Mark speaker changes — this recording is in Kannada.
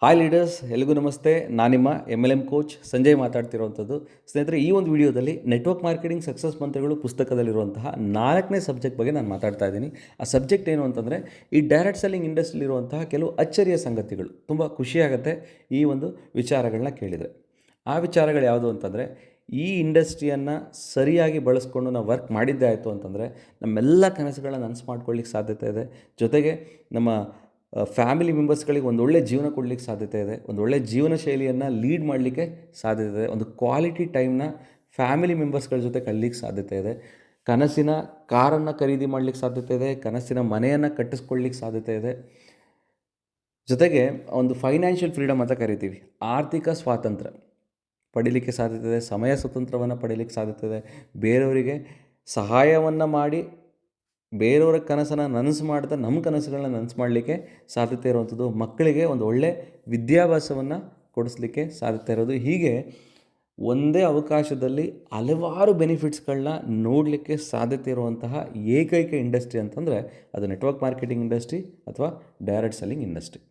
Speaker 1: ಹಾಯ್ ಲೀಡರ್ಸ್, ಎಲ್ರಿಗೂ ನಮಸ್ತೆ. ನಾನು ನಿಮ್ಮ MLM ಕೋಚ್ ಸಂಜಯ್ ಮಾತಾಡ್ತಿರುವಂಥದ್ದು. ಸ್ನೇಹಿತರೆ, ಈ ಒಂದು ವಿಡಿಯೋದಲ್ಲಿ ನೆಟ್ವರ್ಕ್ ಮಾರ್ಕೆಟಿಂಗ್ ಸಕ್ಸಸ್ ಮಂತ್ರಗಳು ಪುಸ್ತಕದಲ್ಲಿರುವಂತಹ 4ನೇ ಸಬ್ಜೆಕ್ಟ್ ಬಗ್ಗೆ ನಾನು ಮಾತಾಡ್ತಾ ಇದ್ದೀನಿ. ಆ ಸಬ್ಜೆಕ್ಟ್ ಏನು ಅಂತಂದರೆ, ಈ ಡೈರೆಕ್ಟ್ ಸೆಲ್ಲಿಂಗ್ ಇಂಡಸ್ಟ್ರಿಲಿರುವಂತಹ ಕೆಲವು ಅಚ್ಚರಿಯ ಸಂಗತಿಗಳು. ತುಂಬ ಖುಷಿಯಾಗುತ್ತೆ ಈ ಒಂದು ವಿಚಾರಗಳನ್ನ ಕೇಳಿದರೆ. ಆ ವಿಚಾರಗಳು ಯಾವುದು ಅಂತಂದರೆ, ಈ ಇಂಡಸ್ಟ್ರಿಯನ್ನು ಸರಿಯಾಗಿ ಬಳಸ್ಕೊಂಡು ನಾವು ವರ್ಕ್ ಮಾಡಿದ್ದೇ ಆಯಿತು ಅಂತಂದರೆ ನಮ್ಮೆಲ್ಲ ಕನಸುಗಳನ್ನ ನನಸು ಮಾಡ್ಕೊಳ್ಳಿಕ್ಕೆ ಸಾಧ್ಯತೆ ಇದೆ. ಜೊತೆಗೆ ನಮ್ಮ ಫ್ಯಾಮಿಲಿ ಮೆಂಬರ್ಸ್ಗಳಿಗೆ ಒಂದು ಒಳ್ಳೆ ಜೀವನ ಕೊಡಲಿಕ್ಕೆ ಸಾಧ್ಯತೆ ಇದೆ. ಒಂದು ಒಳ್ಳೆ ಜೀವನ ಶೈಲಿಯನ್ನು ಲೀಡ್ ಮಾಡಲಿಕ್ಕೆ ಸಾಧ್ಯತೆ ಇದೆ. ಒಂದು ಕ್ವಾಲಿಟಿ ಟೈಮ್ನ ಫ್ಯಾಮಿಲಿ ಮೆಂಬರ್ಸ್ಗಳ ಜೊತೆ ಕಳೀಲಿಕ್ಕೆ ಸಾಧ್ಯತೆ ಇದೆ. ಕನಸಿನ ಕಾರನ್ನು ಖರೀದಿ ಮಾಡಲಿಕ್ಕೆ ಸಾಧ್ಯತೆ ಇದೆ. ಕನಸಿನ ಮನೆಯನ್ನು ಕಟ್ಟಿಸ್ಕೊಳ್ಳಿಕ್ಕೆ ಸಾಧ್ಯತೆ ಇದೆ. ಜೊತೆಗೆ ಒಂದು ಫೈನಾನ್ಷಿಯಲ್ ಫ್ರೀಡಮ್ ಅಂತ ಕರಿತೀವಿ, ಆರ್ಥಿಕ ಸ್ವಾತಂತ್ರ್ಯ ಪಡೀಲಿಕ್ಕೆ ಸಾಧ್ಯತೆ ಇದೆ. ಸಮಯ ಸ್ವತಂತ್ರವನ್ನು ಪಡೀಲಿಕ್ಕೆ ಸಾಧ್ಯತೆ ಇದೆ. ಬೇರೆಯವರಿಗೆ ಸಹಾಯವನ್ನು ಮಾಡಿ ಬೇರೆಯವರ ಕನಸನ್ನು ನನಸು ಮಾಡ್ತಾ ನಮ್ಮ ಕನಸುಗಳನ್ನ ನನಸು ಮಾಡಲಿಕ್ಕೆ ಸಾಧ್ಯತೆ ಇರುವಂಥದ್ದು. ಮಕ್ಕಳಿಗೆ ಒಂದು ಒಳ್ಳೆ ವಿದ್ಯಾಭ್ಯಾಸವನ್ನು ಕೊಡಿಸ್ಲಿಕ್ಕೆ ಸಾಧ್ಯತೆ ಇರೋದು. ಹೀಗೆ ಒಂದೇ ಅವಕಾಶದಲ್ಲಿ ಹಲವಾರು ಬೆನಿಫಿಟ್ಸ್ಗಳನ್ನ ನೋಡಲಿಕ್ಕೆ ಸಾಧ್ಯತೆ ಇರುವಂತಹ ಏಕೈಕ ಇಂಡಸ್ಟ್ರಿ ಅಂತಂದರೆ ಅದು ನೆಟ್ವರ್ಕ್ ಮಾರ್ಕೆಟಿಂಗ್ ಇಂಡಸ್ಟ್ರಿ ಅಥವಾ ಡೈರೆಕ್ಟ್ ಸೆಲ್ಲಿಂಗ್ ಇಂಡಸ್ಟ್ರಿ.